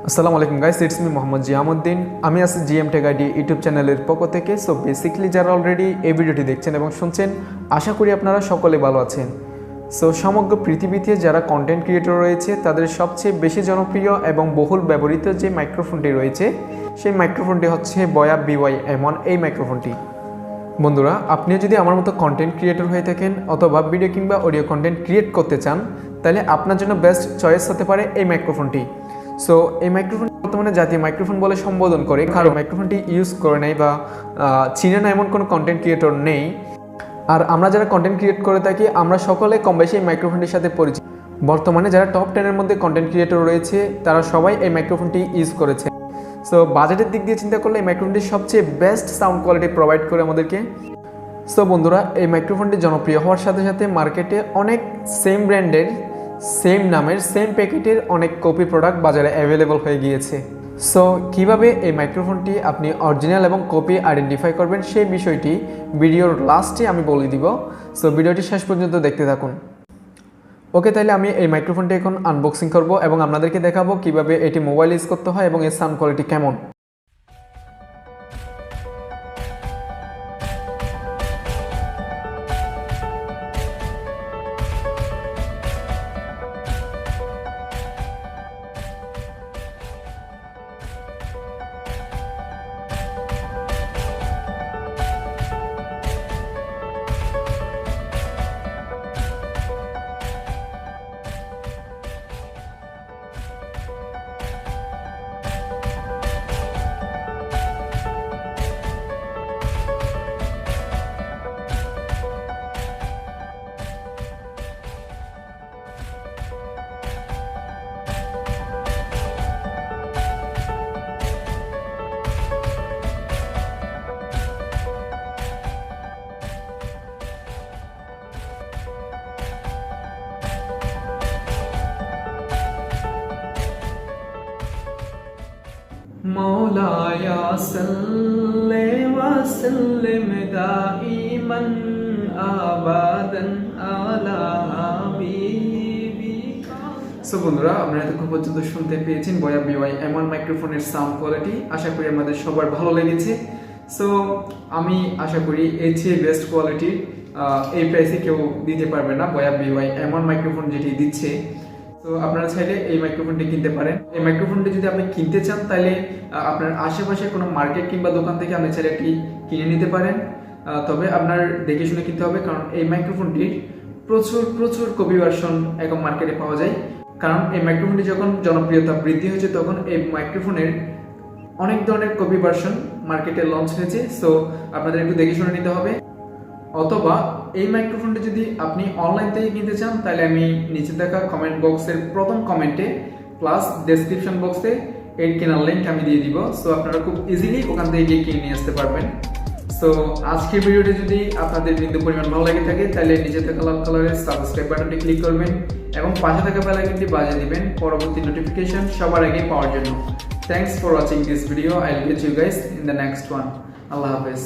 আসসালামু আলাইকুম guys, it's me Mohammad জিয়ামউদ্দিন। আমি আছি জিএম টেক আইডি ইউটিউব চ্যানেলের পক্ষ থেকে। সো বেসিক্যালি যারা অলরেডি এই ভিডিওটি দেখছেন এবং শুনছেন, আশা করি আপনারা সকলে ভালো আছেন। সো সমগ্র পৃথিবীতে যারা কন্টেন্ট ক্রিয়েটর রয়েছে তাদের সবচেয়ে বেশি জনপ্রিয় এবং বহুল ব্যবহৃত যে মাইক্রোফোনটি রয়েছে সেই মাইক্রোফোনটি হচ্ছে বয়া M1 এই মাইক্রোফোনটি। বন্ধুরা, আপনিও যদি আমার মতো কন্টেন্ট ক্রিয়েটর হয়ে থাকেন অথবা ভিডিও কিংবা অডিও কন্টেন্ট ক্রিয়েট করতে চান, তাহলে আপনার জন্য বেস্ট চয়েস হতে পারে এই মাইক্রোফোনটি। সো এই মাইক্রোফোন বর্তমানে জাতীয় মাইক্রোফোন বলে সম্বোধন করে, কারণ মাইক্রোফোনটি ইউজ করে নেই বা চিনে না এমন কোনো কন্টেন্ট ক্রিয়েটর নেই। আর আমরা যারা কন্টেন্ট ক্রিয়েট করে থাকি আমরা সকলে কম বেশি এই মাইক্রোফোনটির সাথে পরিচিত। বর্তমানে যারা টপ 10-এর মধ্যে কন্টেন্ট ক্রিয়েটর রয়েছে তারা সবাই এই মাইক্রোফোনটি ইউজ করেছে। সো বাজেটের দিক দিয়ে চিন্তা করলে এই মাইক্রোফোনটি সবচেয়ে বেস্ট সাউন্ড কোয়ালিটি প্রোভাইড করে আমাদেরকে। সো বন্ধুরা, এই মাইক্রোফোনটি জনপ্রিয় হওয়ার সাথে সাথে মার্কেটে অনেক সেম ব্র্যান্ডের, সেম নামের, সেম প্যাকেটের অনেক কপি প্রোডাক্ট বাজারে অ্যাভেলেবল হয়ে গিয়েছে। সো কীভাবে এই মাইক্রোফোনটি আপনি অরিজিনাল এবং কপি আইডেন্টিফাই করবেন সেই বিষয়টি ভিডিওর লাস্টে আমি বলে দিব। সো ভিডিওটি শেষ পর্যন্ত দেখতে থাকুন। ওকে, তাহলে আমি এই মাইক্রোফোনটি এখন আনবক্সিং করব এবং আপনাদেরকে দেখাবো কিভাবে এটি মোবাইল ইউজ করতে হয় এবং এর সাউন্ড কোয়ালিটি কেমন। मौलाया सल्ले वसल्लिम दाइमन आबादन आला हाबिबिका। সো বন্ধুরা, আপনারা এতক্ষণ পর্যন্ত শুনতে পেয়েছেন বয়া M1 মাইক্রোফোনের সাউন্ড কোয়ালিটি। আশা করি আমাদের সবার ভালো লেগেছে। সো আমি আশা করি এর চেয়ে বেস্ট কোয়ালিটি এই প্রাইসে কেউ দিতে পারবে না বয়া M1 মাইক্রোফোন যেটি দিচ্ছে। তো আপনারা চাইলে এই মাইক্রোফোনটি কিনতে পারেন। এই মাইক্রোফোনটি যদি আপনি কিনতে চান তাহলে আপনার আশেপাশে কোনো মার্কেট কিংবা দোকান থেকে আপনি চাইলে একটি কিনে নিতে পারেন। তবে আপনার দেখে শুনে কিনতে হবে, কারণ এই মাইক্রোফোনটির প্রচুর কপি ভার্সন এখন মার্কেটে পাওয়া যায়। কারণ এই মাইক্রোফোনটি যখন জনপ্রিয়তা বৃদ্ধি হয়েছে তখন এই মাইক্রোফোনের অনেক ধরনের কপি ভার্সন মার্কেটে লঞ্চ হয়েছে। সো আপনাদের একটু দেখে শুনে নিতে হবে। অথবা এই মাইক্রোফোনটি যদি আপনি অনলাইন থেকে কিনতে চান তাহলে আমি নিচে থাকা কমেন্ট বক্সের প্রথম কমেন্টে প্লাস ডেসক্রিপশন বক্সে এর কেনার লিঙ্ক আমি দিয়ে দিব। সো আপনারা খুব ইজিলি ওখান থেকে গিয়ে কিনে নিয়ে আসতে পারবেন। সো আজকের ভিডিওটি যদি আপনাদের বিন্দু পরিমাণ ভালো লাগে থাকে তাহলে নিচে থাকা লাল কালারের সাবস্ক্রাইব বাটনটি ক্লিক করবেন এবং পাশে থাকা বেল আইকনটি বাজিয়ে দিবেন পরবর্তী নোটিফিকেশন সবার আগে পাওয়ার জন্য। Thanks for watching this video. I will get you guys in the next one. আল্লাহ হাফেজ।